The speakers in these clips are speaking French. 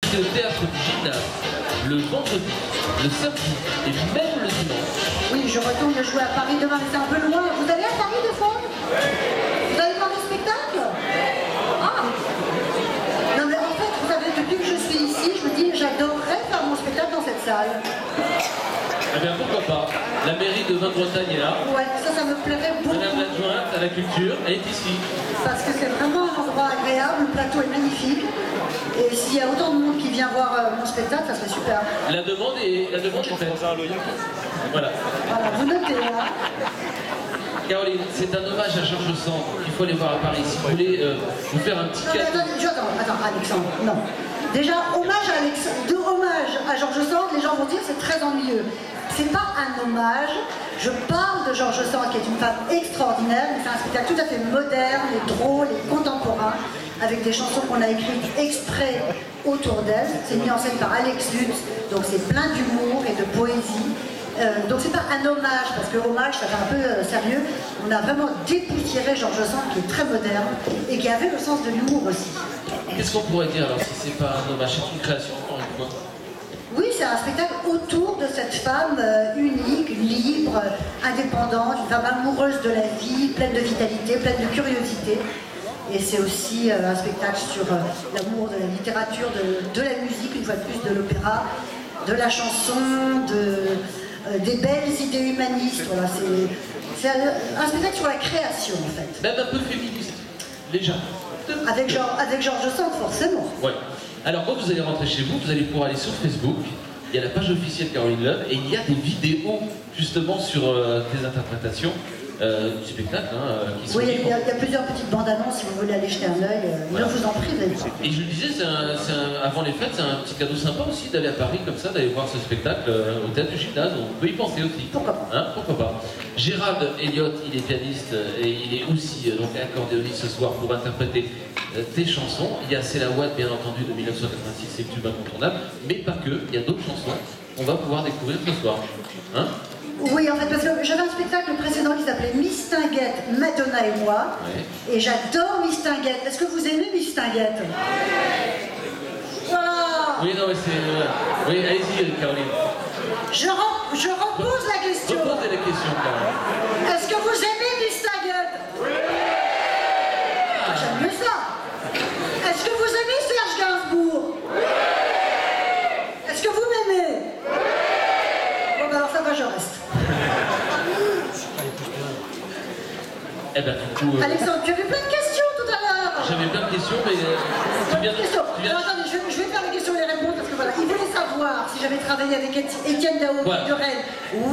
C'est au théâtre du Gymnase, le vendredi, le samedi et même le dimanche. Oui, je retourne de jouer à Paris demain, mais c'est un peu loin. Vous allez à Paris des fois? Vous allez voir des spectacles? Ah! Non mais en fait, vous savez, depuis que je suis ici, je me dis, j'adorerais faire mon spectacle dans cette salle. Eh bien pourquoi pas. La mairie de Vin-de-Bretagne est là. Ouais, ça me plairait beaucoup. Madame l'adjointe à la culture, elle est ici. Parce que c'est vraiment un endroit agréable, le plateau est magnifique. Et s'il y a autant de monde qui vient voir mon spectacle, ça serait super. La demande est faite. Voilà. Voilà, vous notez là. Caroline, c'est un hommage à Georges Sand qu'il faut aller voir à Paris. Si vous voulez vous faire un petit Non, mais cadeau. attends, Alexandre, non. Déjà, hommage à Georges Sand, les gens vont dire c'est très ennuyeux. C'est pas un hommage, je parle de Georges Sand qui est une femme extraordinaire, mais c'est un spectacle tout à fait moderne et drôle et contemporain, avec des chansons qu'on a écrites exprès autour d'elle. C'est mis en scène par Alex Lutz, donc c'est plein d'humour et de poésie. Donc c'est pas un hommage, parce que hommage ça fait un peu sérieux. On a vraiment dépoussiéré Georges Sand qui est très moderne et qui avait le sens de l'humour aussi. Qu'est-ce qu'on pourrait dire alors si c'est pas un hommage, c'est une création encore une fois? Oui, c'est un spectacle autour de cette femme unique, libre, indépendante, une femme amoureuse de la vie, pleine de vitalité, pleine de curiosité. Et c'est aussi un spectacle sur l'amour de la littérature, de la musique, une fois de plus, de l'opéra, de la chanson, des belles idées humanistes. Voilà, c'est un spectacle sur la création, en fait. Même un peu féministe, déjà. Avec Georges Sand, forcément. Ouais. Alors quand vous allez rentrer chez vous, vous allez pouvoir aller sur Facebook. Il y a la page officielle Caroline Love et il y a des vidéos justement sur tes interprétations du spectacle qui sont Oui, il y libres. a plusieurs petites bandes annonces si vous voulez aller jeter un œil. Voilà. Je vous en prie, allez. Et je le disais, avant les fêtes, c'est un petit cadeau sympa aussi d'aller à Paris comme ça, d'aller voir ce spectacle au théâtre du Gymnase. On peut y penser aussi. Pourquoi pas. Hein, pourquoi pas. Gérald Elliott, il est pianiste et il est aussi donc accordéoniste ce soir pour interpréter tes chansons. Il y a C'est la Ouate, bien entendu, de 1986, c'est le tube incontournable, mais pas que, il y a d'autres chansons qu'on va pouvoir découvrir ce soir. Hein? Oui, en fait, parce que j'avais un spectacle précédent qui s'appelait Mistinguette, Madonna et moi. Ouais. Et j'adore Mistinguette. Est-ce que vous aimez Mistinguette? Voilà. Oui, non, mais c'est... Oui, allez-y, Caroline. Je repose la question. Reposez la question, Caroline. Est-ce que vous aimez Mistinguette? Oui. J'aime mieux ça. Est-ce que vous aimez Serge Gainsbourg? Oui. Est-ce que vous m'aimez? Bon, ben alors ça va, je reste. Eh ben, du coup... Alexandre, tu avais plein de questions tout à l'heure. J'avais plein de questions, mais... tu viens de... Non, attendez, je vais faire les questions et les réponses parce que voilà, il voulait savoir si j'avais travaillé avec Étienne Dao Voilà. de Rennes.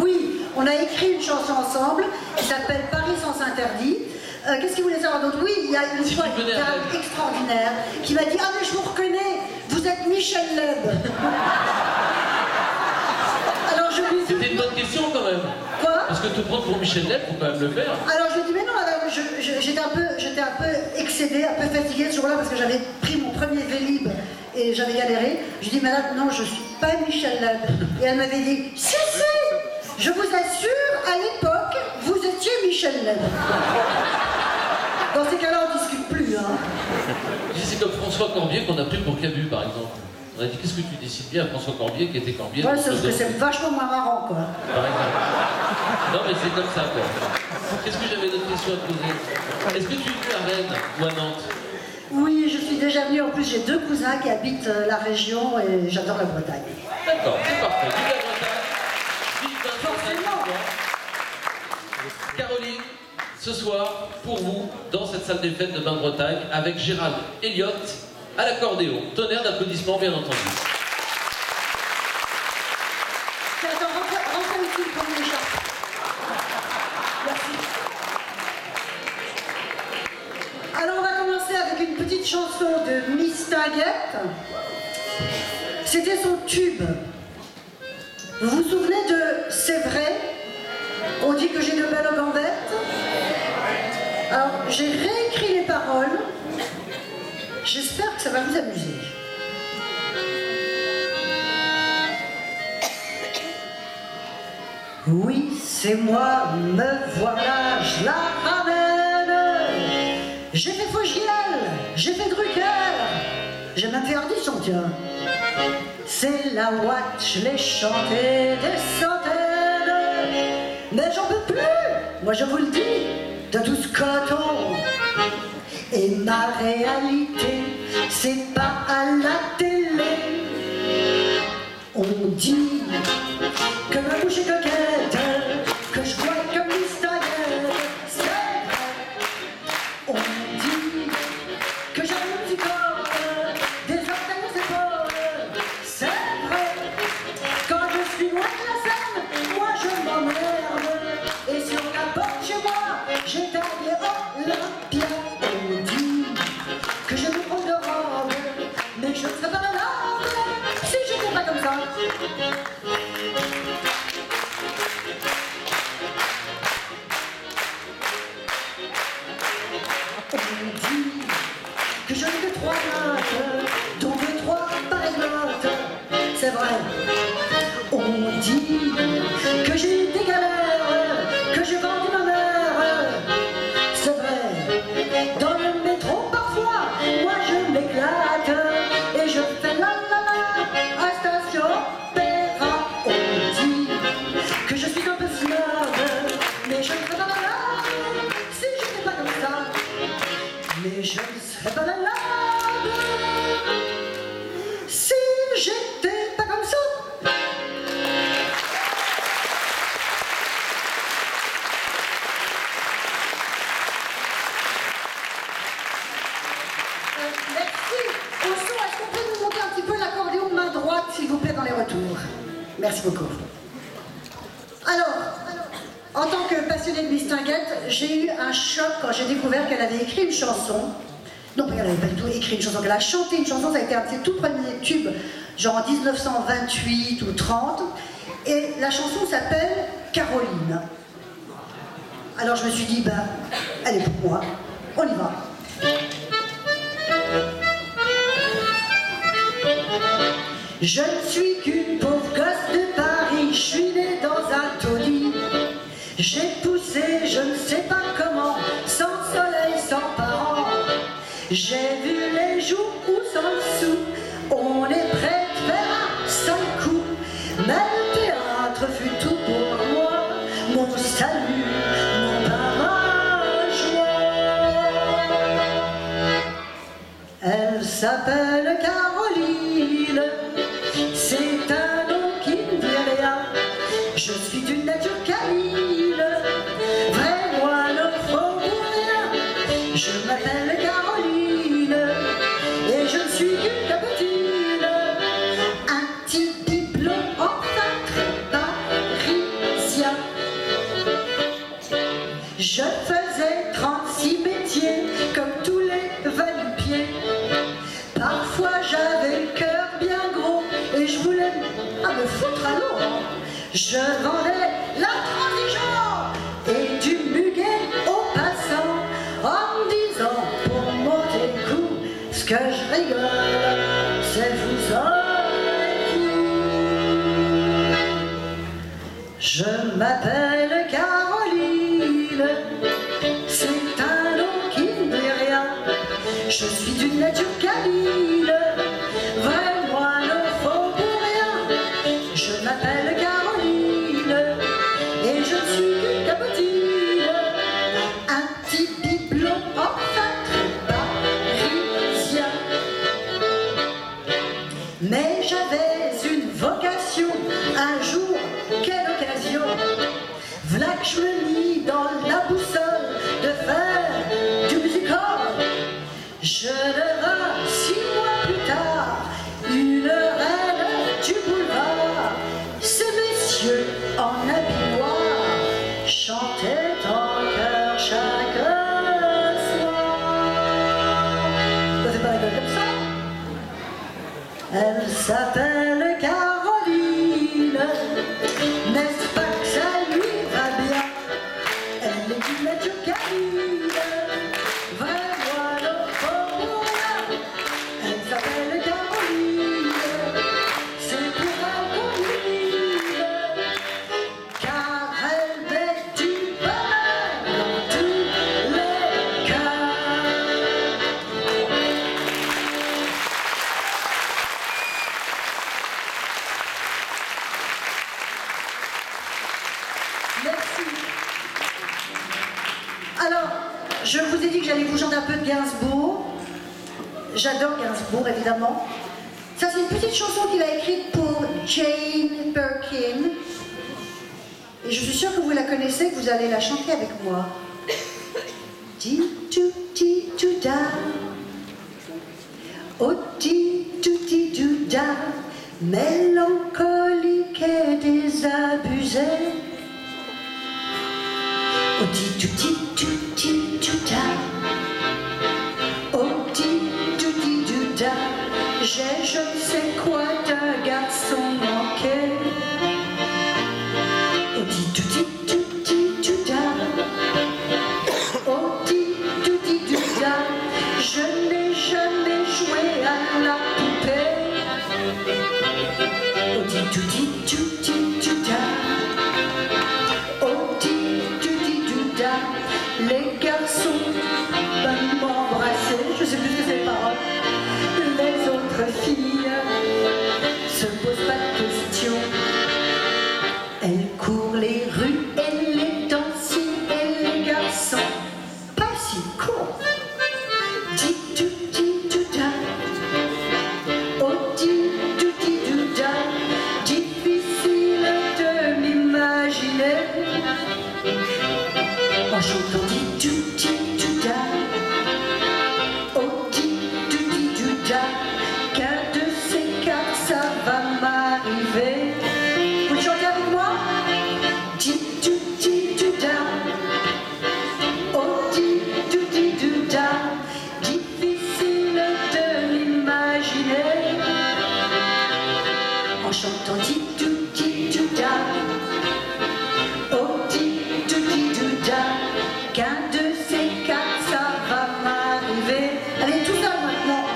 Oui, on a écrit une chanson ensemble qui s'appelle Paris sans interdit. Qu'est-ce qu'il voulait savoir d'autre? Oui, il y a une fois une dame extraordinaire qui m'a dit: ah mais je vous reconnais, vous êtes Michel Leb. Alors je lui ai dit... C'était une bonne question quand même. Quoi? Parce que te prendre pour Michel Leb, faut quand même le faire. Alors je lui ai dit: mais non madame, j'étais un peu excédée, un peu fatiguée ce jour-là parce que j'avais pris mon premier Vélib et j'avais galéré. Je lui ai dit: madame, non, je suis pas Michel Leb. Et elle m'avait dit: si, je vous assure, à l'époque, vous étiez Michel Leb. Dans ces cas-là, on discute plus, hein. C'est comme François Corbier qu'on a pris pour Cabu, par exemple. On a dit: qu'est-ce que tu décides bien à François Corbier qui était Corbier? Ouais, sauf que c'est vachement moins marrant, quoi. Par exemple. Non, mais c'est comme ça, quoi. Qu'est-ce que j'avais d'autres questions à te poser? Est-ce que tu es venu à Rennes ou à Nantes? Oui, je suis déjà venue. En plus, j'ai 2 cousins qui habitent la région et j'adore la Bretagne. D'accord, c'est parfait. Vive la Bretagne. Vive la Bretagne. Caroline, ce soir, pour vous, dans cette salle des fêtes de Bain-de-Bretagne, avec Gérald Elliott à l'accordéon. Tonnerre d'applaudissements, bien entendu. Attends, rentre ici le premier chat. Merci. Alors on va commencer avec une petite chanson de Mistinguette. C'était son tube. Vous vous souvenez de C'est vrai? On dit que j'ai de belles gambettes. Alors j'ai réécrit les paroles. J'espère que ça va vous amuser. Oui, c'est moi, me voilà, je la ramène. J'ai fait Fogiel, j'ai fait Drucker, j'ai même fait Ardisson, tiens. C'est la ouate, je l'ai chanté des centaines, mais j'en peux plus, moi je vous le dis, de tout ce coton. Et ma réalité, c'est pas à la télé. On dit que ma bouche est coquette, que je vois comme une staguette, c'est vrai. On dit que j'ai un petit corps, des orteils aux épaules, c'est vrai. Quand je suis loin de la scène, moi je m'emmerde. Et sur la porte chez moi, j'ai taillé Olympia. On dit que je me prends de robe, mais je ne serais pas malade si j'étais pas comme ça. On dit que je n'ai que 3 notes, dont 2-3 pareilles. C'est vrai. On dit que j'ai eu des galères, que j'ai vendu ma mère. C'est vrai. Dans le métro parfois, moi je m'éclate et je fais la la la à Station Opéra. On dit que je suis un peu snob, mais je ne serais pas malade si j'étais pas comme ça. Mais je ne serais pas malade si j'étais pas comme ça. Merci. Au son, est-ce qu'on peut nous monter un petit peu l'accordéon main droite, s'il vous plaît, dans les retours? Merci beaucoup. Alors, en tant que passionnée de Mistinguett, j'ai eu un choc quand j'ai découvert qu'elle avait écrit une chanson. Non, elle n'avait pas du tout écrit une chanson, elle a chanté une chanson, ça a été un de ses tout premiers tubes, genre en 1928 ou 30. Et la chanson s'appelle Caroline. Alors je me suis dit, ben, elle est pour moi, on y va. Je ne suis qu'une pauvre gosse de Paris, je suis née dans un taudis. J'ai poussé, je ne sais pas comment, sans soleil, sans parents. J'ai vu les jours où sans le sou, on est prêt de faire un seul coup. Mais le théâtre fut tout pour moi, mon salut, mon parachute. Elle s'appelle Caroline, c'est un nom qui ne dit rien. Je suis d'une nature câline, vrai moi ne faut rien. Je m'appelle Caroline et je ne suis qu'une capotine. Un petit diplôme enfin très parisien. Je faisais 36 métiers comme tous les va-nu-pieds. Parfois j'avais le cœur bien gros et je voulais me foutre à l'eau. Je vendais la transigeant et du muguet aux passants en me disant pour monter le coup, ce que je rigole, c'est vous aurez vous. Je m'appelle Caroline, c'est un nom qui ne dit rien. Je suis d'une nature câline, vrai moi ne faut pour rien. Je m'appelle Caroline et je ne suis qu'une capotine. Un petit diplôme enfin très parisien. Mais j'avais une vocation, un jour, quelle occasion. V'là que je me mis dans la boussole de faire du musical. Je devins 6 mois plus tard une reine du boulevard. Ces messieurs en habit noir chantaient en chœur chaque soir. Ça fait pas la gueule comme ça. Elle s'appelle Caroline, n'est-ce pas que ça lui va bien? Elle est d'une nature câline, vraiment le pauvre. Elle s'appelle Caroline, c'est pour Caroline, car elle met du bonheur dans tous les cœurs. ai dit que j'allais vous chanter un peu de Gainsbourg. J'adore Gainsbourg, évidemment. Ça, c'est une petite chanson qu'il a écrite pour Jane Birkin. Et je suis sûre que vous la connaissez, que vous allez la chanter avec moi. Di tu di tu da. Oh di tu di du da. Mélancolique et désabusé. Oh di tu di tu da. Oh di tu di du da. J'ai je ne sais quoi d'un garçon manqué. Oh di tu di da. Oh di tu di du da. Je n'ai jamais joué à la poupée. Oh di tu di da. Oh di tu di du da. Les garçons veulent m'embrasser. Je sais plus ce que c'est les paroles. Les autres filles se posent pas de questions. Elles courent les rues et les dansines et les garçons pas si courts. Di du da. Oh di du da. Difficile de m'imaginer en chantant di du da. Oh di du da. Qu'un de ces quatre ça va m'arriver. Vous le chantez avec moi? Di du da. Oh di du da. Difficile de l'imaginer en chantant di du da. Oh di du da. Qu'un de ces quatre ça va m'arriver. Allez, tout seul maintenant.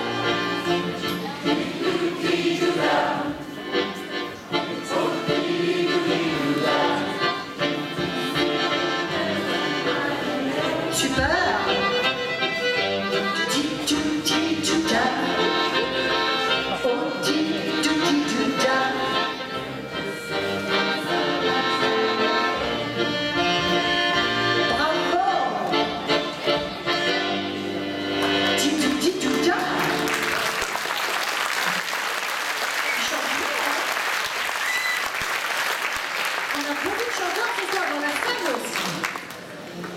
Super. Di du da. Oh di du da. Bravo. Di du da. On a beaucoup de chanteurs qui sont dans la scène aussi.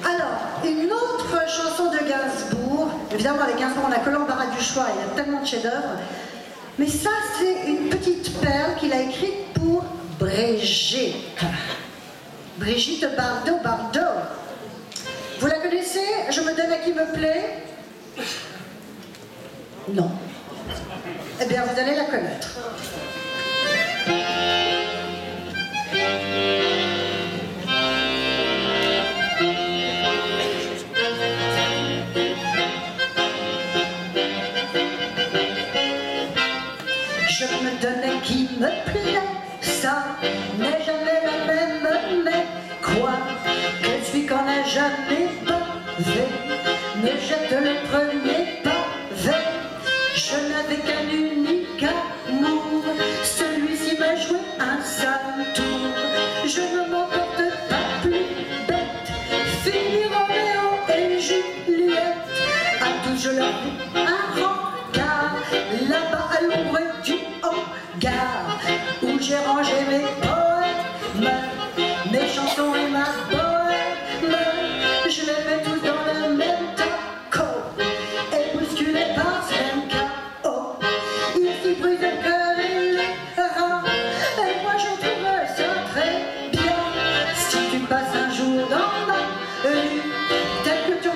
Alors, une autre chanson de Gainsbourg. Évidemment, avec Gainsbourg, on n'a que l'embarras du choix, il y a tellement de chefs-d'œuvre. Mais ça, c'est une petite perle qu'il a écrite pour Brigitte. Brigitte Bardot. Vous la connaissez? Je me donne à qui me plaît? Non. Eh bien, vous allez la connaître. Je me donne à qui me plaît, ça n'est jamais la même, mais quoi que celui qu'on n'a jamais bavé me jette le premier pavé. Je n'avais qu'un unique amour, celui-ci m'a joué un sale tour. Je ne m'emporte pas plus bête, fini Roméo et Juliette. À tous je leur fais un rencard, là-bas à l'ombre du hangar, où j'ai rangé mes poèmes, mes chansons et ma bohème. Je les mets tous dans le même taco, et bousculés par ce même chaos. Ils s'y brisent le cœur et les reins, et moi je trouve ça très bien. Si tu passes un jour dans ma rue, tel que tu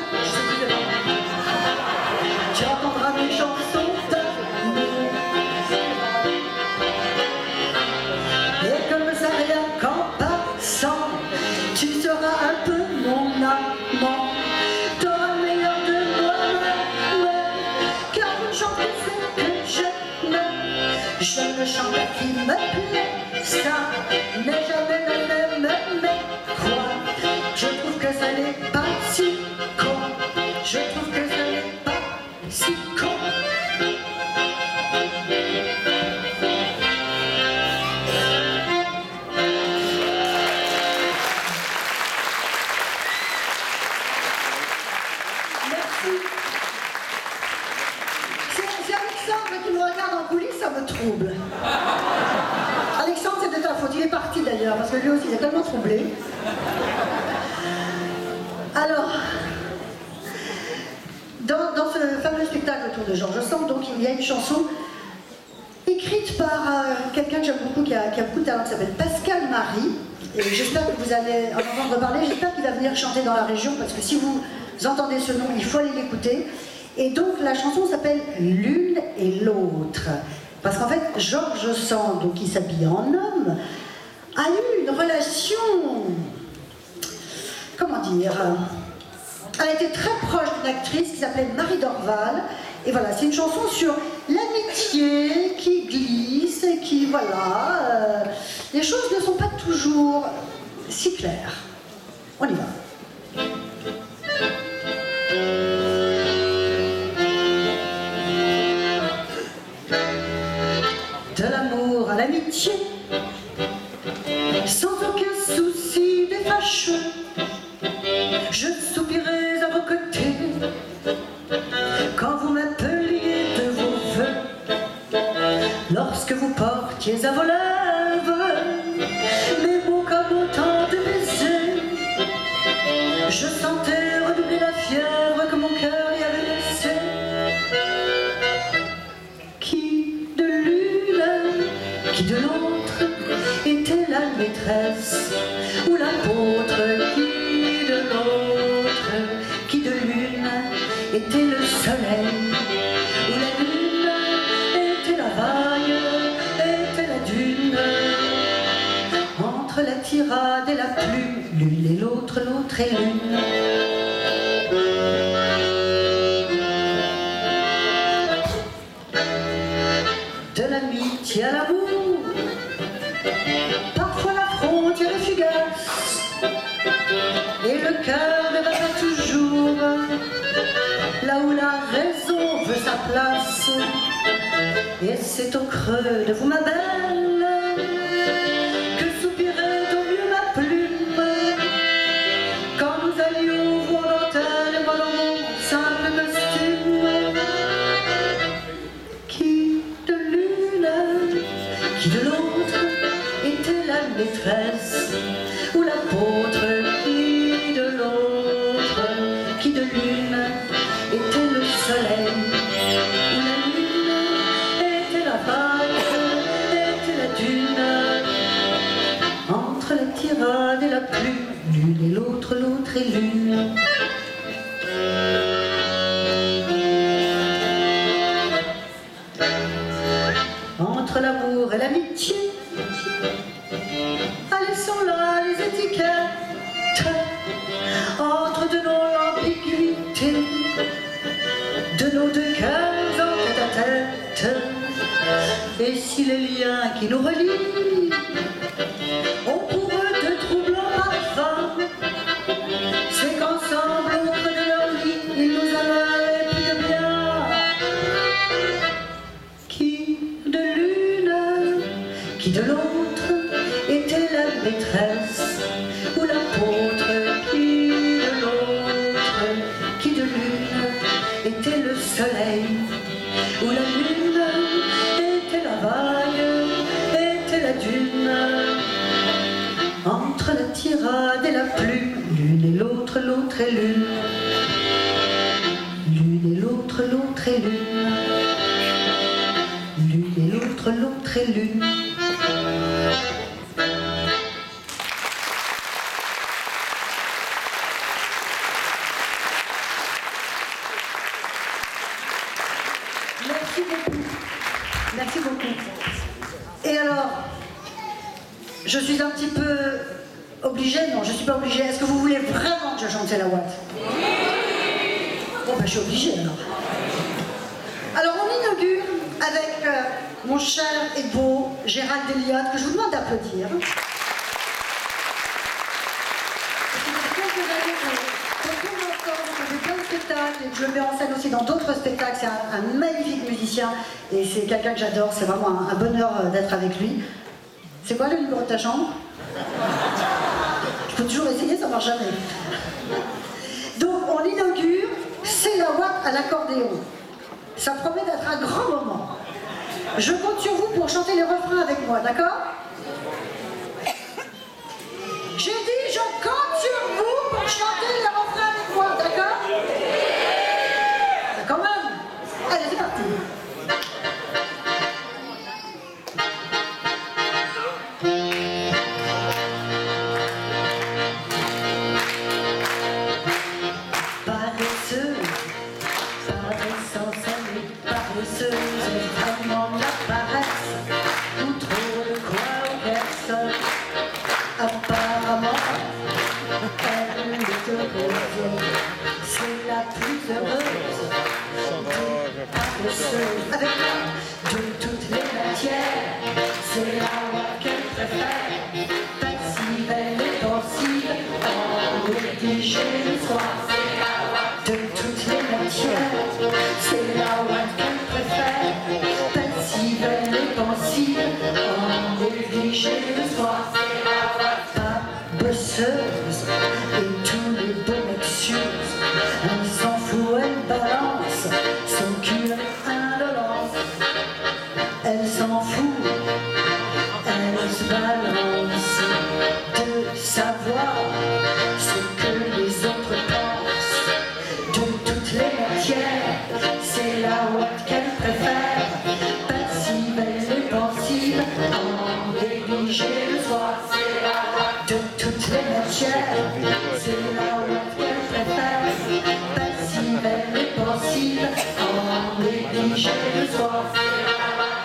entendras mes chansons d'amour. Et comme ça rien qu'en passant, tu seras un peu mon amant. T'auras le meilleur de moi-même, car vous chantez ce que j'aime. Je ne chante pas qui me plaît, ça n'est jamais le même, mais quoi? Je trouve que ça n'est pas si con. Je trouve que ça n'est pas si con. Merci. trouble. Alexandre, c'est de ta faute. Il est parti d'ailleurs, parce que lui aussi, il est tellement troublé. Alors, dans ce fameux spectacle autour de Georges Sand, donc, il y a une chanson écrite par quelqu'un que j'aime beaucoup, qui a beaucoup de talent, qui s'appelle Pascal Marie. Et j'espère que vous allez en entendre parler. J'espère qu'il va venir chanter dans la région, parce que si vous entendez ce nom, il faut aller l'écouter. Et donc, la chanson s'appelle L'une et l'autre. Parce qu'en fait, Georges Sand, donc, qui s'habille en homme, a eu une relation, comment dire, elle a été très proche d'une actrice qui s'appelait Marie Dorval. Et voilà, c'est une chanson sur l'amitié qui glisse, et qui, voilà, les choses ne sont pas toujours si claires. On y va. De l'amour à l'amitié, sans aucun souci des fâcheux, je soupirais à vos côtés quand vous m'appeliez de vos voeux, lorsque vous portiez à vos lèvres mes mots comme autant de baisers. Je sentais redoubler la fièvre que mon cœur y avait laissée. Qui de l'une, qui de l'autre était la maîtresse ou l'apôtre? Qui de l'autre, qui de l'une était le soleil, où la lune était la vague, était la dune. Entre la tirade et la plume, l'une et l'autre, l'autre et l'une. De l'amitié à l'amour, parfois la frontière est fugace, et le cœur ne va pas toujours là où la raison veut sa place. Et c'est au creux de vous, ma belle, que soupirait au mieux ma plume, quand nous allions vous en dentelle et moi dans mon simple costume. Qui de l'une, qui de l'autre était la maîtresse ou l'apôtre? Qui de l'autre, qui de l'une était le soleil, où la lune était la vague, était la dune. Entre la tirade et la plume, l'une et l'autre, l'autre et l'une. Entre l'amour et l'amitié, allez sont là les étiquettes, entre de nos ambiguïtés, de nos deux cœurs en tête à tête. Et si les liens qui nous relient ont pour eux de troublants parfums, c'est qu'ensemble au creux de leur lit ils nous avalaient plus de bien. Qui de l'une, qui de l'autre était la maîtresse ou l'apôtre? Qui de l'autre, qui de l'une était le soleil, où la lune était la vague, était la dune. Entre la tirade et la plume, l'une et l'autre, l'autre et l'une. L'une et l'autre, l'autre et l'une. L'une et l'autre, l'autre et l'une. Merci beaucoup. Merci beaucoup. Et alors, je suis un petit peu obligée, non, je ne suis pas obligée. Est-ce que vous voulez vraiment que je chante C'est la Ouate? Bon, ben, je suis obligée alors. Alors, on inaugure avec mon cher et beau Gérald Elliott, que je vous demande d'applaudir. Et je le mets en scène aussi dans d'autres spectacles. C'est un magnifique musicien et c'est quelqu'un que j'adore. C'est vraiment un bonheur d'être avec lui. C'est quoi le numéro de ta chambre? Je peux toujours essayer, ça marche jamais. Donc on inaugure C'est la Ouate à l'accordéon. Ça promet d'être un grand moment. Je compte sur vous pour chanter les refrains avec moi, d'accord? J'ai dit, je compte sur vous pour chanter les refrains avec moi, d'accord? Quand même. Allez, c'est parti. Paresseuse, paresseuse, paresseuse, vraiment la paresse, ou trop de quoi aux personnes. Apparemment, elle est heureuse, c'est la plus heureuse, paresseuse, avec moi, de toutes les matières, c'est la voix qu'elle préfère, passive, elle est pensive, en rédigé le soir, de toutes les matières, c'est la voix qu'elle préfère, passive, elle est pensive, en rédigé le soir. Bosseuse et tous les beaux mecs s'usent, elle s'en fout, elle balance son cul indolent, elle s'en fout, elle se balance de savoir ce que les autres pensent, de toutes les matières, c'est la ouate qu'elle préfère, passive, elle est pensive, en négligé le soir. De toutes les matières, c'est la ouate qu'elle préfère, passive, elle est pensive, en négligé le soir.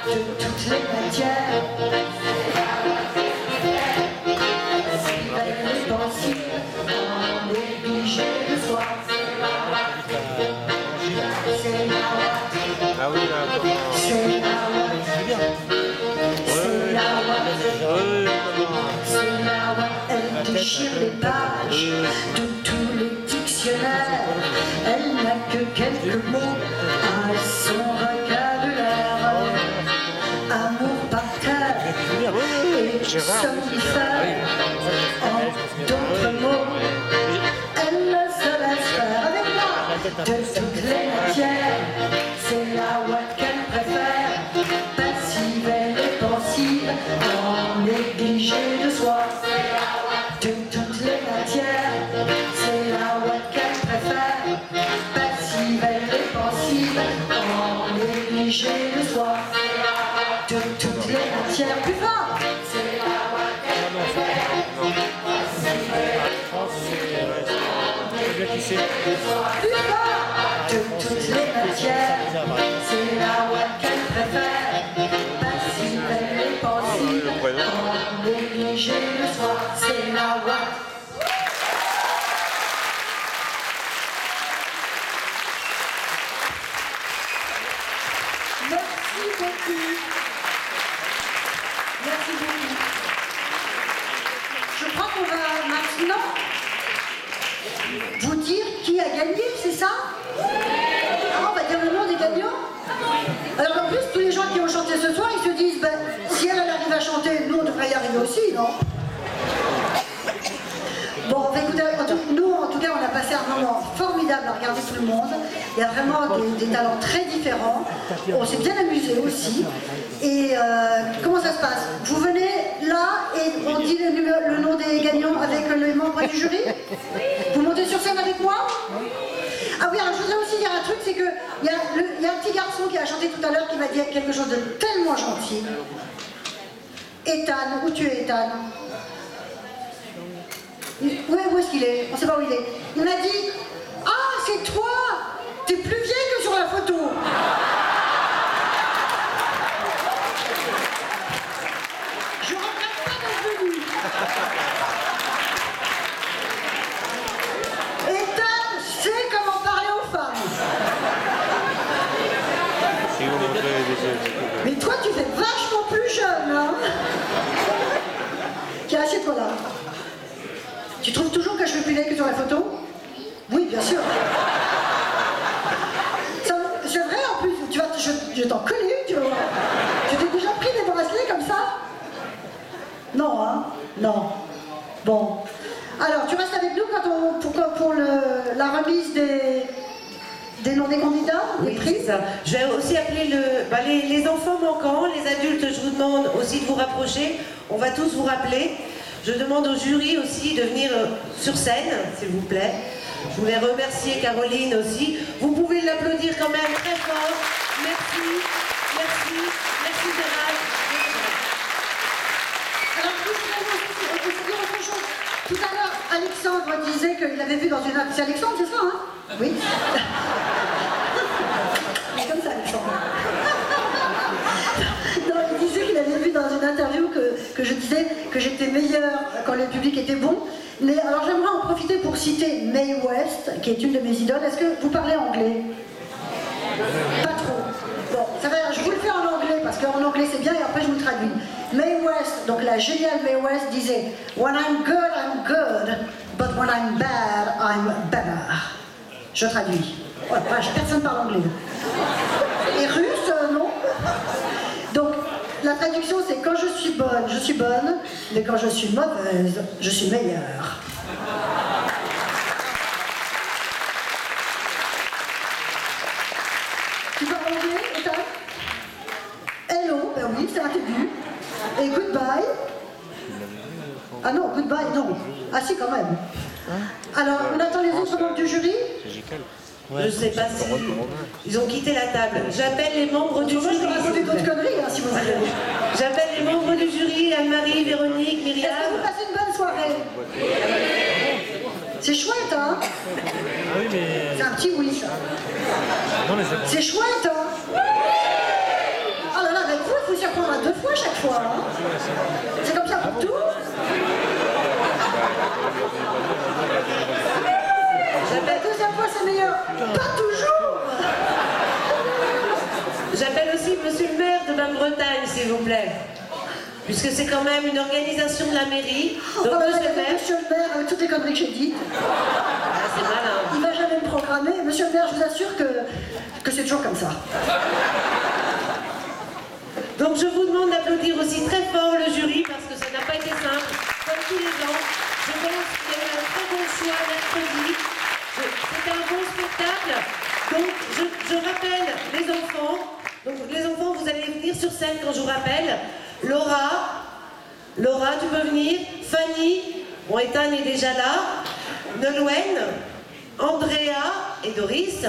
De toutes les matières, passive, elle est pensive, en négligé le soir. C'est la ouate, Ah oui, là, c'est la ouate, c'est la ouate. Elle déchire les pages de tous les dictionnaires. Elle n'a que quelques mots à son vocabulaire. Amour par terre et somnifère. En d'autres mots, elle ne se laisse faire avec moi. De toutes les matières, c'est la ouate qu'elle préfère. Passive, elle est pensive, en négligé de soi. De toutes les matières, c'est la ouate qu'elle préfère. Passive, elle est pensive, en négligé de soi. De toutes les matières, plus fort. C'est la ouate qu'elle préfère. Passive, elle est pensive, en négligé de soi. Plus fort. De toutes les matières, c'est la ouate qu'elle préfère. Passive, elle est pensive, en négligé de soi. C'est la ouate. Merci beaucoup. Merci beaucoup. Je crois qu'on va maintenant vous dire qui a gagné, c'est ça? Ah, on va dire le nom des gagnants? Alors en plus, tous les gens qui ont chanté ce soir, ils se disent, ben, si elle arrive à chanter, nous on devrait y arriver aussi, non? Bon, écoutez, nous en tout cas, on a passé un moment formidable à regarder tout le monde. Il y a vraiment des talents très différents. On s'est bien amusé aussi. Et comment ça se passe? Vous venez là et on dit le nom des gagnants avec les membres du jury? Vous montez sur scène avec moi? Ah oui, alors je voudrais aussi dire un truc, c'est qu'il y a un petit garçon qui a chanté tout à l'heure qui m'a dit quelque chose de tellement gentil. Ethan, où tu es, Ethan? Où est-ce qu'il est? On ne sait pas où il est. Il m'a dit, ah, c'est toi! T'es plus vieille que sur la photo! Je regrette pas d'être venu. Ethan sait comment parler aux femmes. Mais toi, tu fais vachement plus jeune, hein? Tiens, assieds-toi là. Tu trouves toujours que je suis plus laid que sur la photo? Oui, bien sûr. C'est vrai, en plus, je t'en connais, tu vois. Tu t'es déjà pris des bracelets comme ça? Non, hein? Non. Bon. Alors, tu restes avec nous quand pour la remise des noms. nom des candidats, des prix. C'est ça. Je vais aussi appeler les enfants manquants, les adultes, je vous demande aussi de vous rapprocher. On va tous vous rappeler. Je demande au jury aussi de venir sur scène, s'il vous plaît. Je voulais remercier Caroline aussi. Vous pouvez l'applaudir quand même très fort. Merci, merci, merci Gérald. Alors, je voulais dire autre chose. Tout à l'heure, Alexandre disait qu'il avait vu dans une... C'est Alexandre, c'est ça, hein? Oui. C'est comme ça, Alexandre. Non, il disait qu'il avait vu dans une interview que je disais que j'étais meilleure quand le public était bon. Mais alors, j'aimerais en profiter pour citer Mae West, qui est une de mes idoles. Est-ce que vous parlez anglais? Pas trop. Bon, ça va, je vous le fais en anglais, parce qu'en anglais c'est bien, et après je vous le traduis. Mae West, donc la géniale Mae West disait « When I'm good, but when I'm bad, I'm better ». Je traduis. Voilà, personne ne parle anglais. Et russe, non? Donc, la traduction c'est « Quand je suis bonne, mais quand je suis mauvaise, je suis meilleure ». Tu parles anglais, Ethan? Hello, ben oui, c'est un début. Et goodbye. Ah non, goodbye, non. Ah si, quand même. Alors, on attend les autres membres du jury? Je ne sais pas si... Ils ont quitté la table. J'appelle les membres du Moi, je jury. vais raconter d'autres conneries, hein, si vous voulez. J'appelle les membres du jury, Anne-Marie, Véronique, Myriam. Est-ce que vous passez une bonne soirée? C'est chouette, hein? Ah oui, mais... C'est un petit oui, ça. Non, mais c'est... C'est chouette, hein? Oh là là, avec vous, il faut s'y reprendre à 2 fois chaque fois, hein? C'est comme ça pour tout? La deuxième fois, c'est meilleur. Pas toujours! J'appelle aussi monsieur le maire de Basse-Bretagne, s'il vous plaît. Puisque c'est quand même une organisation de la mairie. Donc, monsieur le maire, avec toutes les conneries que j'ai dites. Ah, c'est malin. Il va jamais me programmer. Monsieur le maire, je vous assure que c'est toujours comme ça. Donc je vous demande d'applaudir aussi très fort le jury parce que ça n'a pas été simple. Comme tous les ans, je pense qu'il y a eu un très bon choix mercredi. C'était un bon spectacle. Donc je rappelle les enfants. Donc les enfants, vous allez venir sur scène quand je vous rappelle. Laura, tu peux venir. Fanny, bon, Ethan est déjà là. Nolwenn, Andrea et Doris,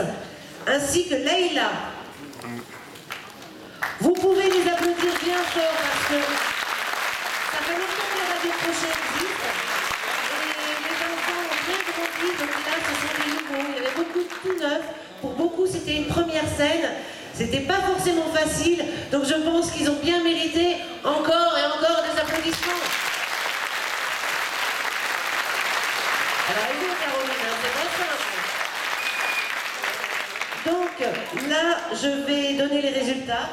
ainsi que Leïla. Vous pouvez les applaudir bien fort parce que ça fait longtemps que la radio crochet existe. Et les enfants ont bien grandi, donc là ce sont des nouveaux. Il y avait beaucoup de tout neuf. Pour beaucoup, c'était une première scène. C'était pas forcément facile. Donc je pense qu'ils ont bien mérité encore et encore des applaudissements. Alors, écoute, Caroline, c'est pas simple. Donc là, je vais donner les résultats.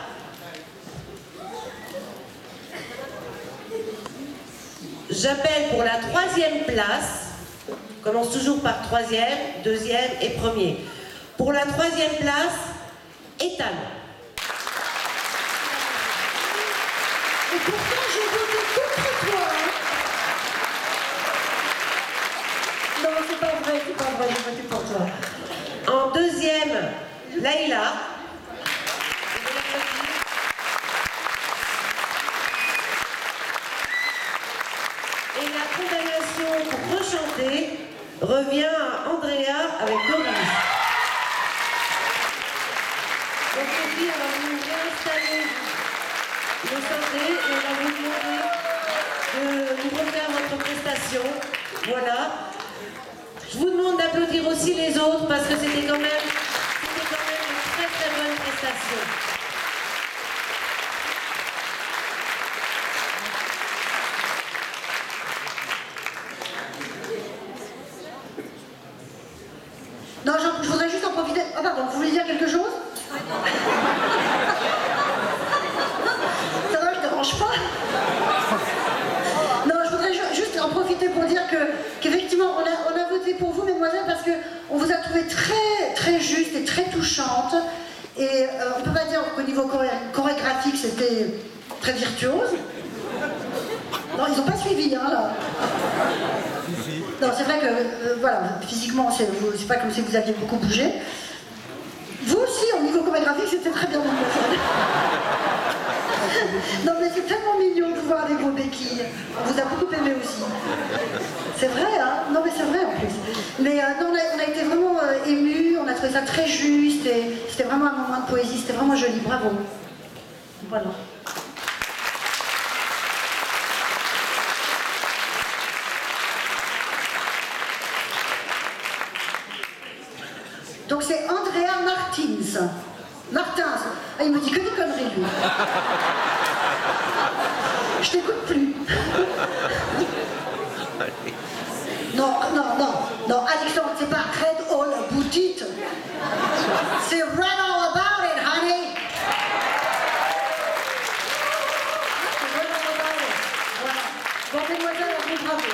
J'appelle pour la 3e place. On commence toujours par 3e, 2e et 1er. Pour la 3e place, Ethan. Et pourtant, j'ai voté contre toi. Hein. Non, c'est pas vrai, j'ai voté pour toi. En 2e, Leïla. Et la condamnation pour rechanter revient à Andrea avec Doris. Donc aujourd'hui, on va vous réinstaller le synthé et on va vous demander de nous refaire votre prestation. Voilà. Je vous demande d'applaudir aussi les autres parce que c'était quand même une très très bonne prestation. Non, je voudrais juste en profiter. Ah pardon, vous voulez dire quelque chose? Ça va, je ne dérange pas. Non, je voudrais juste en profiter pour dire qu'effectivement, on a voté pour vous, mesdemoiselles, parce qu'on vous a trouvé très, très juste et très touchante. Et on ne peut pas dire qu'au niveau chorégraphique, c'était très virtuose. Non, ils n'ont pas suivi, hein, là. Non, c'est vrai que, voilà, physiquement, c'est pas comme si vous aviez beaucoup bougé. c'était très bien, mademoiselle. Non, mais c'est tellement mignon de voir les gros béquilles. On vous a beaucoup aimé aussi. C'est vrai, hein? Non, mais c'est vrai en plus. Mais non, on a été vraiment émus, on a trouvé ça très juste, et c'était vraiment un moment de poésie, c'était vraiment joli, bravo. Voilà. Donc c'est Andrea Martins. Martins. Ah, il me dit que des conneries, lui. Je t'écoute plus. Non, Alexandre, c'est pas read all about it. C'est read all about it, honey. C'est read all about it. Voilà. Bon, mesdemoiselles, à vous, bravo.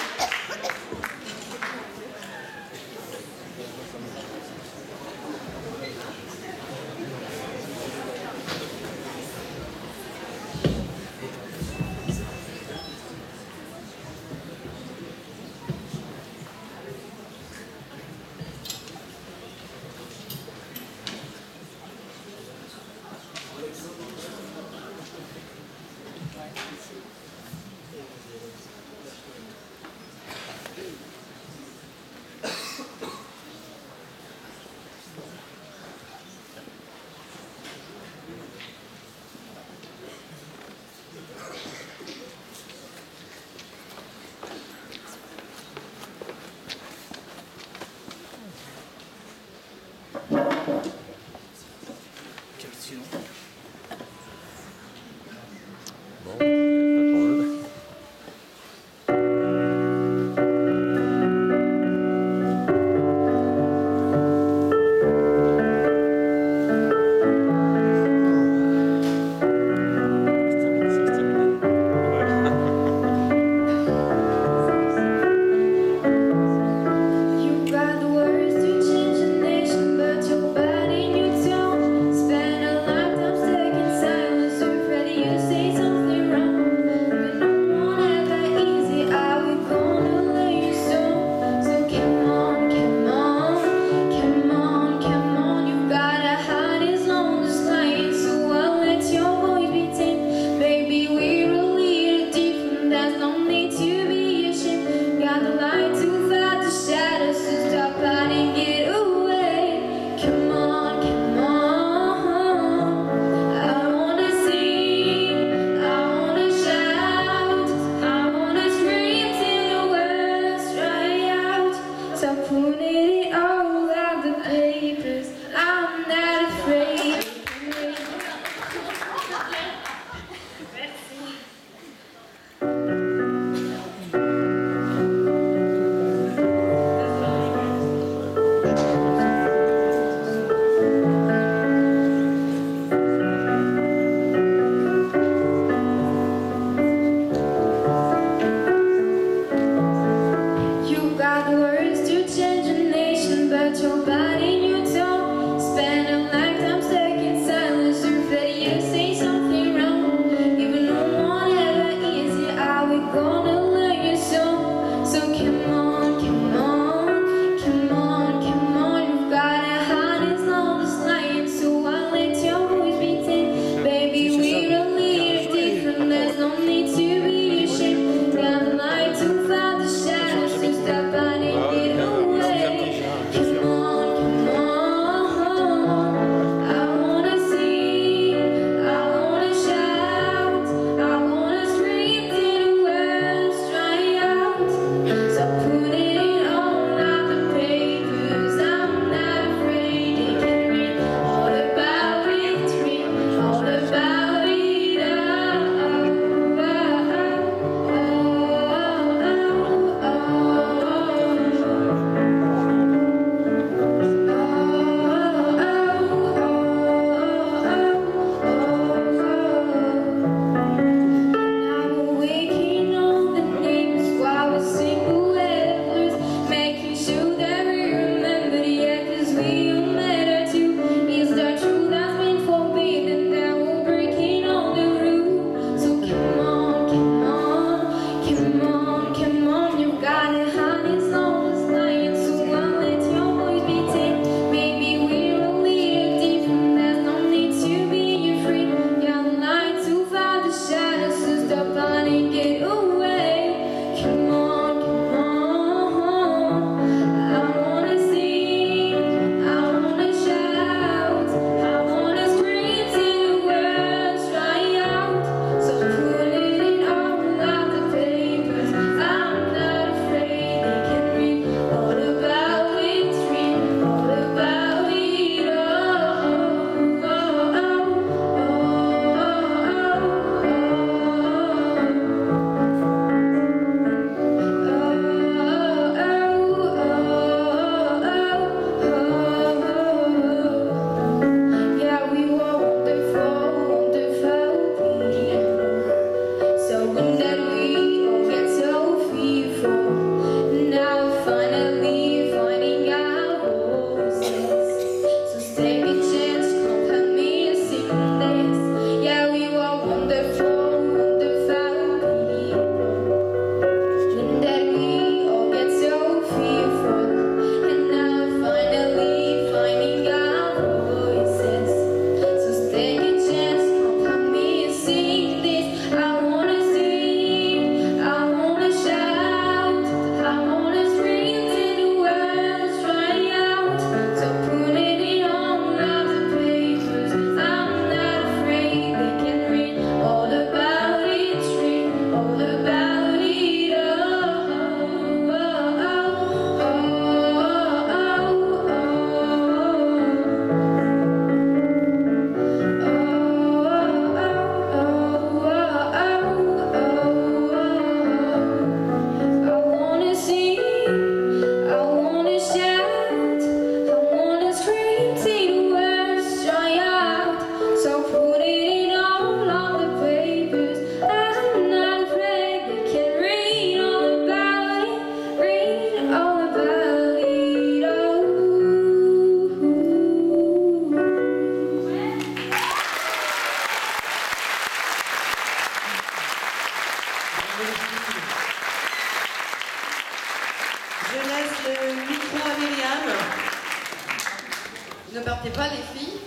Ne partez pas les filles.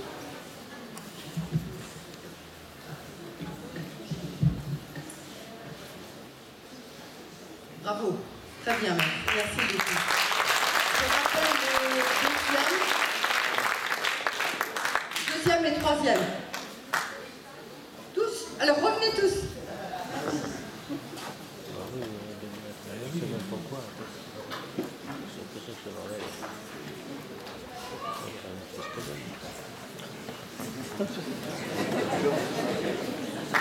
Bravo, très bien, merci beaucoup. Je rappelle le deuxième et troisième. Tous. Alors revenez tous.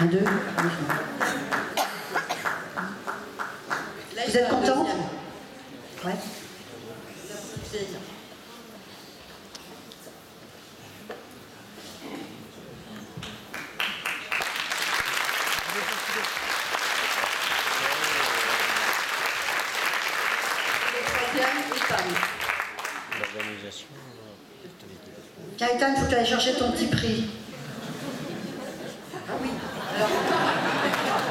Un, deux. Vous êtes contente? Ouais. Gaëtan, il faut que tu ailles chercher ton petit prix. Ah oui, alors,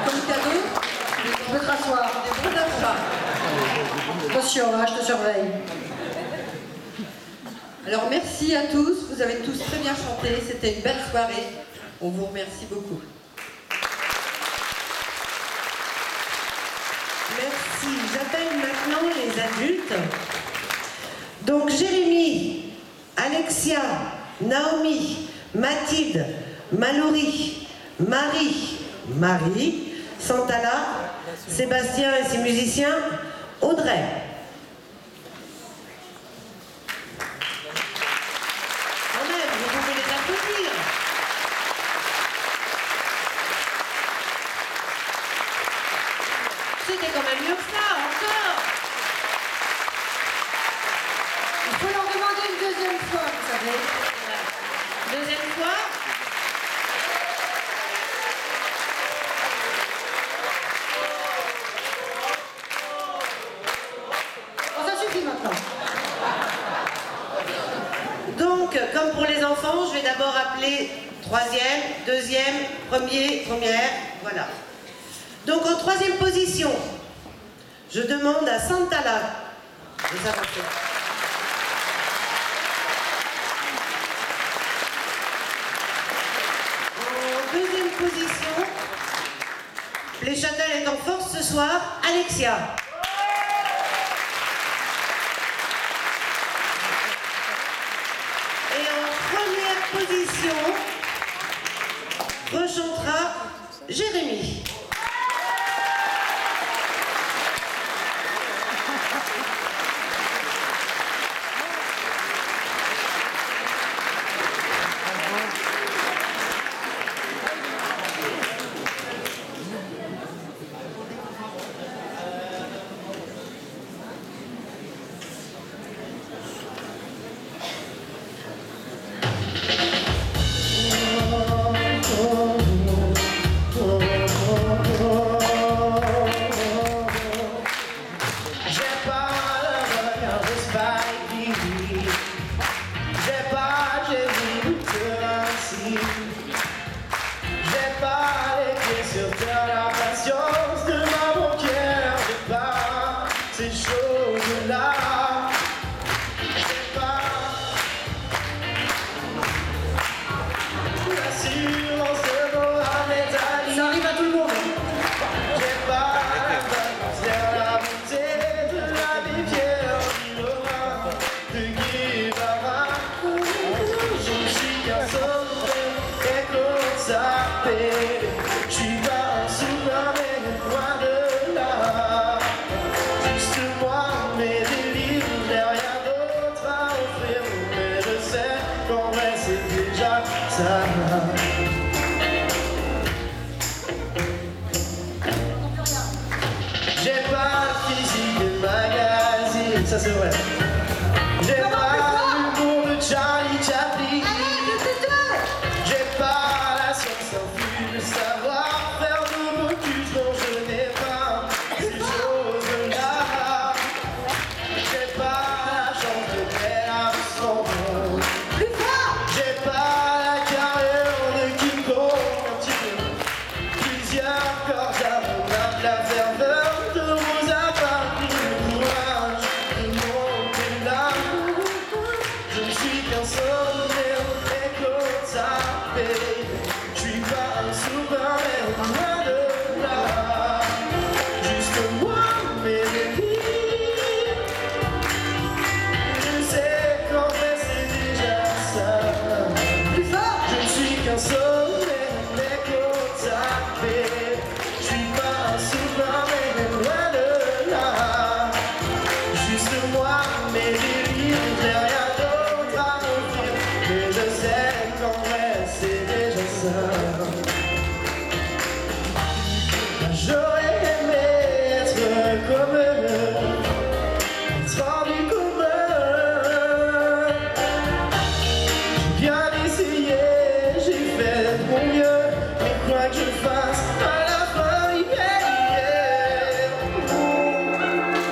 comme cadeau, Tu peux te rasseoir. des bons d'achat. Attention, hein, je te surveille. Alors merci à tous, vous avez tous très bien chanté, c'était une belle soirée. On vous remercie beaucoup. Merci. J'appelle maintenant les adultes. Donc Jérémy, Alexia, Naomi, Mathilde, Mallory, Marie, Santala, Sébastien et ses musiciens, Audrey. Quand même, vous pouvez les applaudir. C'était quand même mieux que ça, encore. Il faut leur demander une deuxième fois, vous savez. Deuxième fois. Bon, ça suffit maintenant. Donc, comme pour les enfants, je vais d'abord appeler troisième, deuxième, premier, première, voilà. Donc, en troisième position, je demande à Santala de s'avancer. En deuxième position, Châtel est en force ce soir, Alexia. Et en première position, rechantera Jérémy. J'ai pas le physique de magazine, ça c'est vrai. J'ai pas l'humour de Charlie Chaplin. J'ai pas la science infuse, le savoir-faire de Bocuse dont je n'ai pas ces choses-là. J'ai pas la chance de faire un son. J'ai pas la carrière de King Kong, un petit peu. Plusieurs cordes à mon âme, la ferveur de Rosa Parks, le courage de monter là. Je ne suis qu'un sommaire et Claude Sapé. Je suis pas un Superman, loin de là. Juste moi, mes délires. Je sais qu'en vrai c'est déjà ça. Je ne suis qu'un sommaire et Claude Sapé. Je suis pas un Superman, loin de là. Juste moi, mes délires, j'ai rien d'autre à offrir. Mais je sais qu'en vrai c'est déjà ça. J'aurais aimé être comme eux, être hors du commun. J'ai bien essayé, j'ai fait de mon mieux, mais quoi que je fasse, à la fin,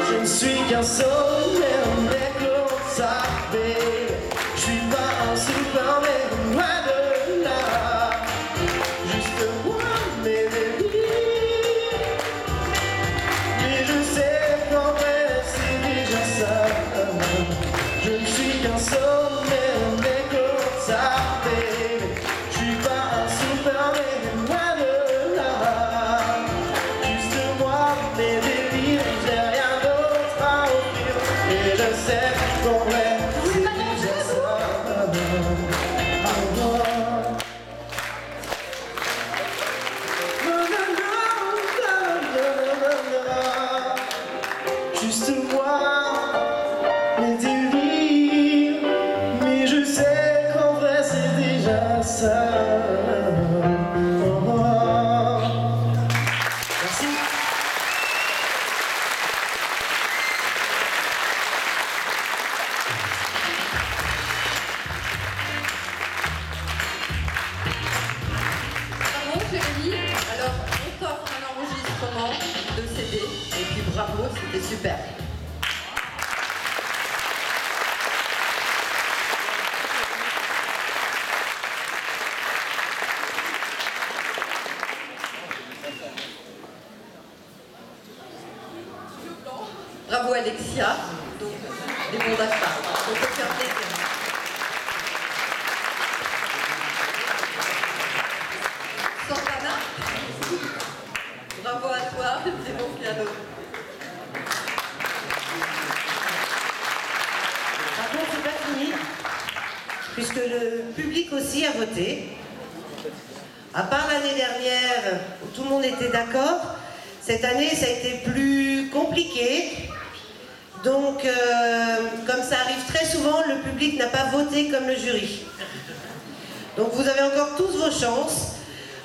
je ne suis qu'un sommaire, mais Claude Sapé. Je suis pas un Superman, loin de là. Juste moi, mes délires. Mais je sais qu'en vrai c'est déjà ça. Je ne suis qu'un sommaire, mais Claude Sapé. Je suis pas un Superman, loin de là. Juste moi, mes délires, j'ai rien d'autre à offrir. Et je sais qu'en vrai c'est déjà ça. Juste moi, mes délires, mais je sais qu'en vrai c'est déjà ça. Merci. Bravo Jérémy. Alors on t'offre un enregistrement de CD et puis bravo, c'était super. Bravo Alexia, donc des bons d'achat, on peut faire plaisir. Santana, bravo à C'est mon piano. Par contre, c'est pas fini, puisque le public aussi a voté. À part l'année dernière, où tout le monde était d'accord, cette année, ça a été plus compliqué. Donc, comme ça arrive très souvent, le public n'a pas voté comme le jury. Donc, vous avez encore tous vos chances.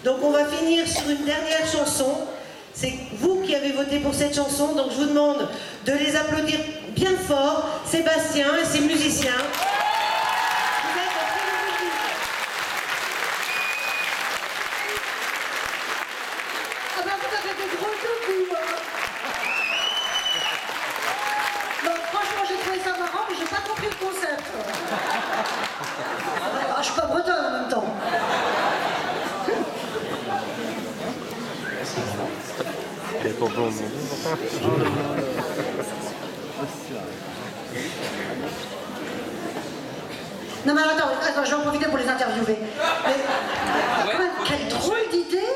Donc, on va finir sur une dernière chanson. C'est vous qui avez voté pour cette chanson, donc je vous demande de les applaudir bien fort, Sébastien et ses musiciens. Vous êtes un très bon public. Ah ben vous avez des gros coups, Non, franchement, j'ai trouvé ça marrant, mais j'ai pas compris le concept. Ah, je suis pas bretonne en même temps. Il est pas bon. Non mais attends, je vais en profiter pour les interviewer. Mais, quand même, quelle drôle d'idée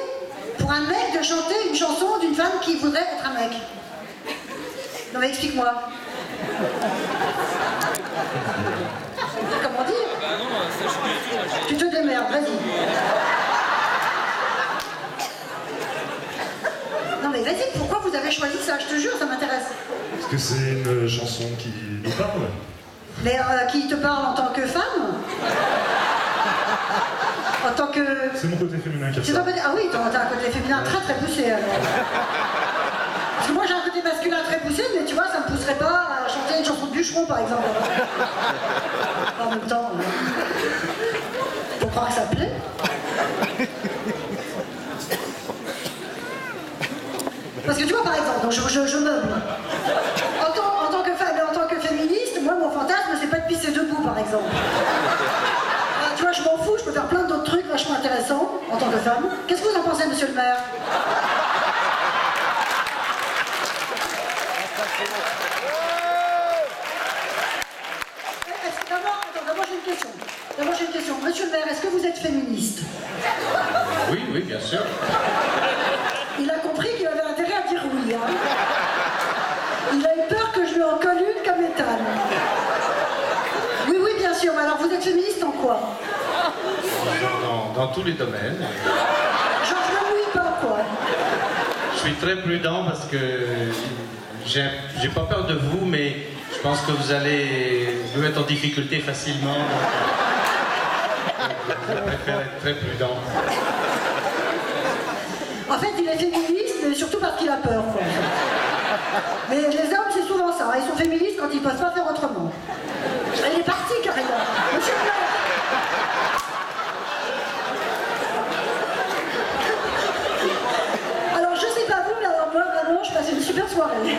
pour un mec de chanter une chanson d'une femme qui voudrait être un mec. Non mais explique-moi. Comment dire? Tu te démerdes, vas-y. Non mais vas-y, pourquoi vous avez choisi ça? Je te jure, ça m'intéresse. Parce que c'est une chanson qui nous parle. Mais qui te parle en tant que femme? En tant que... C'est mon côté féminin qui C'est ton ressort. côté... Ah oui, t'as un côté féminin très très poussé alors. Parce que moi j'ai un côté masculin très poussé, mais tu vois, ça me pousserait pas à chanter une chanson de bûcheron par exemple. En même temps, faut croire que ça plaît. Parce que tu vois, par exemple, donc je meuble. En tant que femme et en tant que féministe, moi mon fantasme c'est pas de pisser debout par exemple. Tu vois, je m'en fous, je peux faire plein d'autres trucs vachement intéressants en tant que femme. Qu'est-ce que vous en pensez, monsieur le maire? D'abord j'ai une question. Monsieur le maire, est-ce que vous êtes féministe? Oui, oui, bien sûr. Il a compris qu'il avait intérêt à dire oui. Hein. Il a eu peur que je lui en colle une comme étale. Oui, oui, bien sûr. Mais alors, vous êtes féministe en quoi? Dans tous les domaines. Genre, je ne mouille pas, quoi. Je suis très prudent parce que j'ai pas peur de vous, mais je pense que vous allez vous mettre en difficulté facilement. Je préfère être très prudent. En fait, il est féministe, mais surtout parce qu'il a peur, quoi. Mais les hommes, c'est souvent ça. Ils sont féministes quand ils ne peuvent pas faire autrement. Elle est partie, carrément. Monsieur le maire. Alors, je sais pas vous, mais alors moi, vraiment, je passe une super soirée.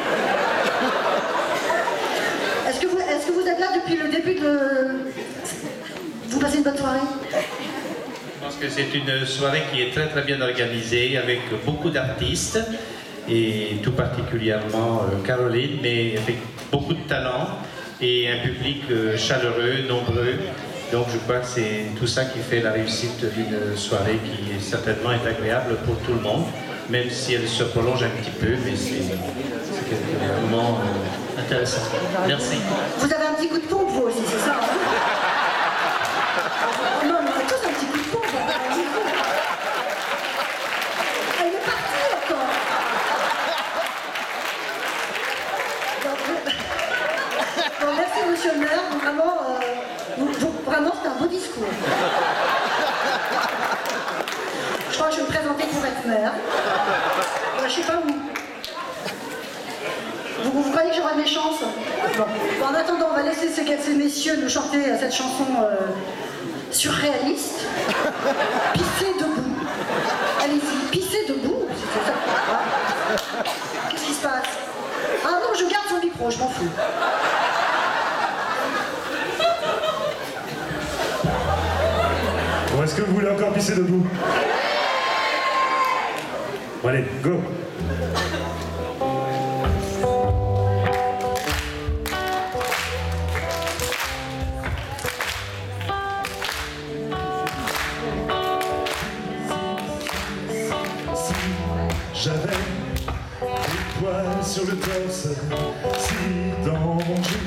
Est-ce que vous êtes là depuis le début de... Vous passez une bonne soirée? Je pense que c'est une soirée qui est très très bien organisée avec beaucoup d'artistes et tout particulièrement Caroline, mais avec beaucoup de talent et un public chaleureux, nombreux. Donc je crois que c'est tout ça qui fait la réussite d'une soirée qui certainement est agréable pour tout le monde, même si elle se prolonge un petit peu, mais c'est vraiment intéressant. Merci. Vous avez un petit coup de pompe, vous aussi, c'est ça? Non, mais on a tous un petit coup de pompe. Elle est partie encore. Bon, merci, monsieur le maire. Vraiment, c'était un beau discours. Je crois que je vais me présenter pour être maire. Je sais pas où. Vous croyez que j'aurai mes chances? Bon, en attendant, on va laisser ces messieurs nous chanter cette chanson surréaliste. Pisser debout. Allez-y, pisser debout. C'est ça. Qu'est-ce qui se passe? Ah non, je garde son micro, je m'en fous. Bon, est-ce que vous voulez encore pisser debout? Bon, allez, go! J'avais poils sur le torse, si danger.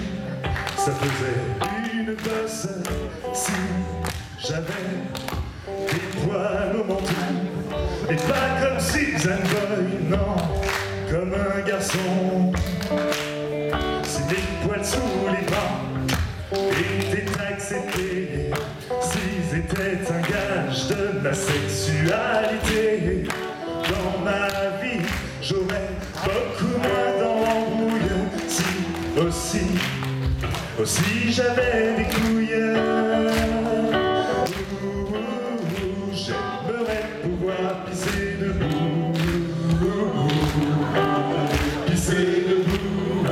Ça faisait une bosse si j'avais des poils au menton. Et pas comme Suzanne Boy, non, comme un garçon. Si mes poils sous les bras étaient acceptés, s'ils étaient un gage de ma sexualité, dans ma vie j'aurais beaucoup moins d'embrouilles si aussi j'avais des couilles. J'aimerais pouvoir pisser debout, pisser debout.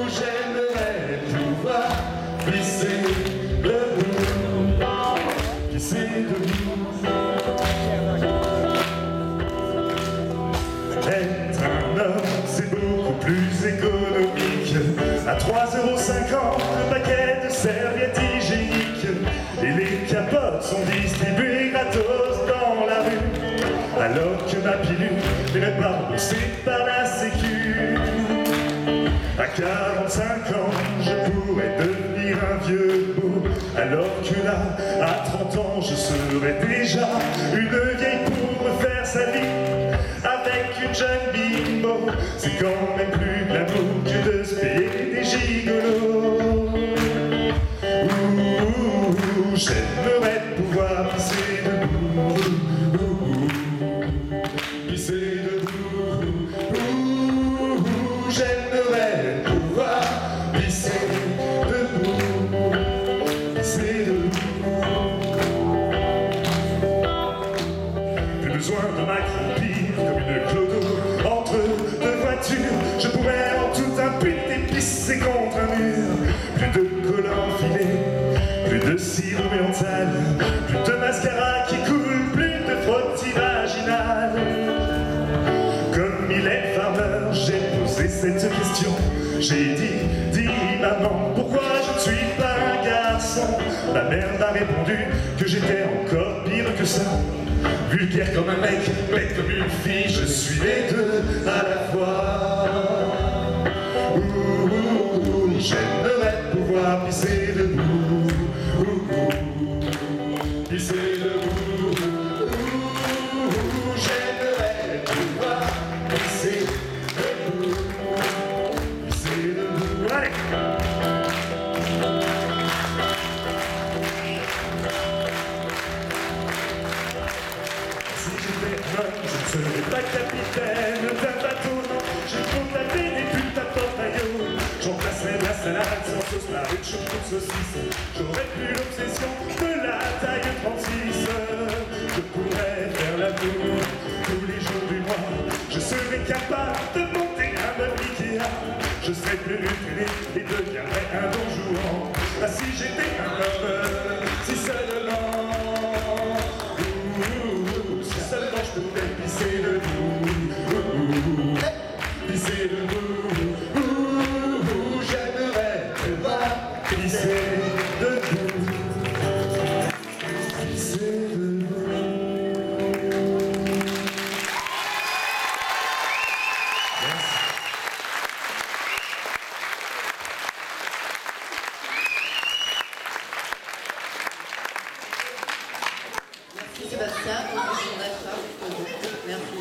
J'aimerais pouvoir pisser debout, pisser debout. Être un homme, c'est beaucoup plus économique. À 3,50 € le paquet de serviettes hygiéniques. Et les capotes sont distribuées gratos dans la rue, alors que ma pilule n'est pas remboursée par la sécu. À 45 ans, je pourrais devenir un vieux beau, alors que là, à 30 ans, je serais déjà une vieille pour me faire sa vie avec une jeune bimbo. C'est quand même plus glamour que de se payer des gigolos. J'aimerais pouvoir pisser debout, pisser debout. J'aimerais pouvoir pisser debout, pisser debout. Plus besoin de m'accroupir comme une clodo entre deux voitures. Je pourrais en tout un péter pisser contre un mur. Plus de collants enfilés, plus de sirop mental, plus de mascara qui coule, plus de frottis vaginal. Comme Mylène Farmer, j'ai posé cette question. J'ai dit maman, pourquoi je ne suis pas un garçon? Ma mère m'a répondu que j'étais encore pire que ça. Vulgaire comme un mec, bête comme une fille, je suis les deux à la fois. J'aimerais pouvoir pisser debout, pisser debout. J'aimerais pouvoir pisser debout, pisser debout. Allez! Si j'étais un homme, je ne serais pas capitaine d'un bateau, non. Je compte la peine et plus ta porte-maillot. J'emplacerais la salade sans sauce, la rue de choucroute saucisse. J'aurais plus l'obsession de la taille 36. Je pourrais faire l'amour tous les jours du mois. Je serais capable de monter un meuble Ikea. Je serais plus traîné et deviendrais un don jouant. Ah, si j'étais un homme, si seulement, si seulement je pouvais pisser debout, pisser debout. J'aimerais pouvoir pisser debout, pisser debout. Merci Sébastien, on a ça. Merci.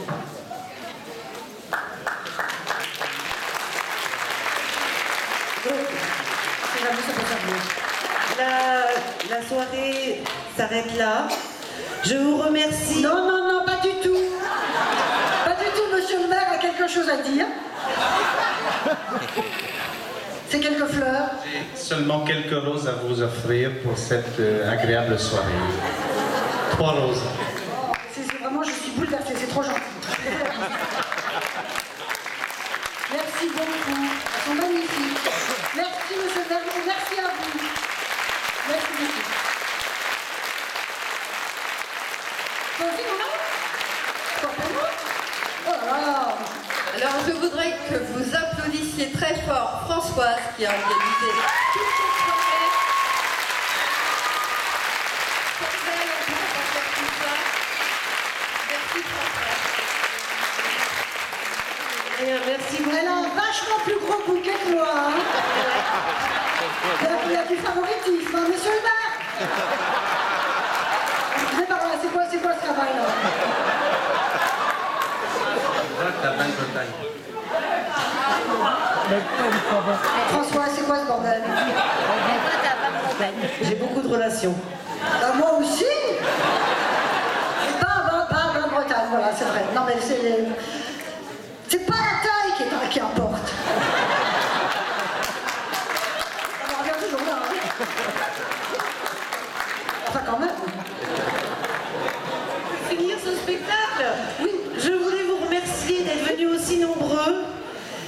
La soirée s'arrête là. Je vous remercie. Non, non, non, pas du tout. Pas du tout, monsieur le maire a quelque chose à dire. C'est quelques fleurs. J'ai seulement quelques roses à vous offrir pour cette agréable soirée. 3 roses. C'est vraiment, je suis bouleversée, c'est trop gentil. Merci beaucoup. Elles sont magnifiques. Merci, monsieur le maire. Merci à vous. Merci beaucoup. Toi aussi, maman? Complètement? Oh là là. Alors je voudrais que vous applaudissiez très fort Françoise qui a organisé toute cette soirée. Sans elle, on ne pourrait pas faire tout ça. Merci Françoise. Rien, merci beaucoup. Elle a un vachement plus gros bouquet que moi. Hein. Il y a du favoritisme, hein, monsieur Hubert. C'est pas vrai, c'est quoi ce travail-là? François, c'est quoi ce bordel? J'ai beaucoup de relations. Moi aussi. Pas en Bretagne, voilà, c'est vrai. Non mais c'est pas la taille qui importe. On revient toujours là. Hein. Enfin quand même. Pour finir ce spectacle, oui, je voulais vous remercier d'être venus aussi nombreux.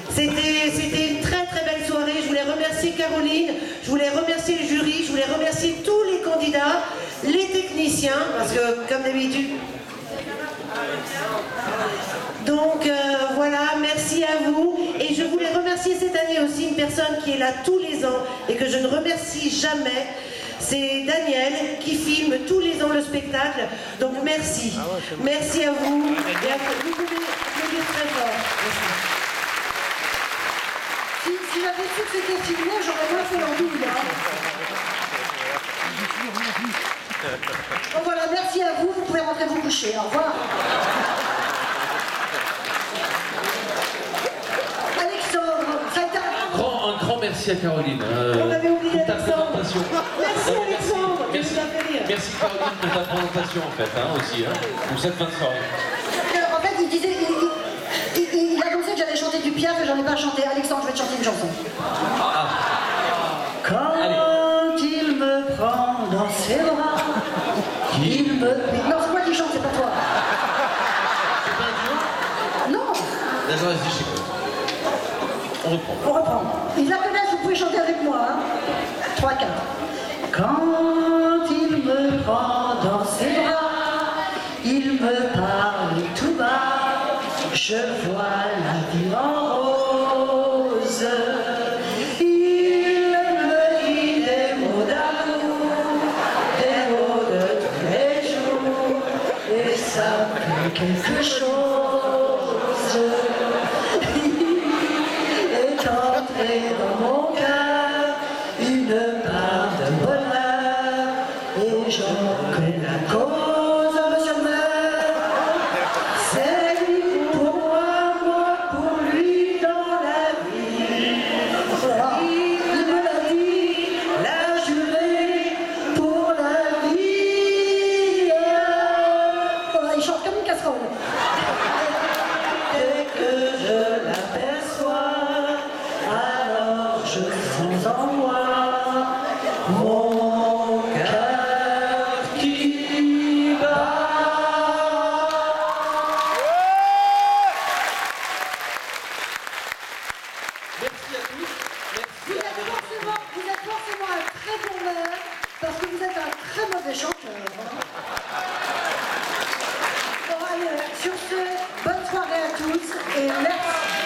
C'était une très très belle soirée. Je voulais remercier Caroline, je voulais remercier le jury, je voulais remercier tous les candidats, les techniciens, parce que comme d'habitude. Donc voilà, merci à vous. Et je voulais remercier cette année aussi une personne qui est là tous les ans et que je ne remercie jamais. C'est Daniel qui filme tous les ans le spectacle. Donc merci. Merci à vous. Et à vous. Vous pouvez applaudir très fort. Merci. Si j'avais su que c'était filmé, j'aurais pas fait l'andouille. Hein. Bon voilà, merci à vous, vous pouvez rentrer vous coucher. Au revoir. Alexandre, ça a été Un grand merci à Caroline. On avait oublié pour ta Alexandre. présentation. Merci Alexandre, tu Merci, nous as fait rire. merci Caroline pour ta présentation en fait, hein, aussi, hein, pour cette fin de soirée. En fait, il disait, il annonçait que j'allais chanter du Piaf et j'en ai pas chanté. Alexandre, je vais te chanter une chanson. Quand il me prend dans ses bras, il me... Non, c'est moi qui chante, c'est pas toi. C'est pas un duo? Non, D'accord, vas-y, je t'écoute. On reprend. on reprend. Ils la connaissent, vous pouvez chanter avec moi. Hein. 3, 4. Quand il me prend dans ses bras, il me parle tout bas, je vois la vie en rose. Il me dit des mots d'amour, des mots de tous les jours, et ça fait quelque chose. Il est entré dans mon cœur une part de bonheur, et j'en connais la cause, monsieur le maire. C'est lui pour moi, moi pour lui dans la vie. Voilà. Il me l'a dit, l'a juré pour la vie. Voilà, il chante comme une casserole. Dès que je l'aperçois, alors je sens en moi mon cœur qui bat. Merci à tous. Merci Vous êtes forcément un très bon maire parce que vous êtes un très mauvais chanteur. Bon, allez, sur ce, bonne soirée à tous et merci.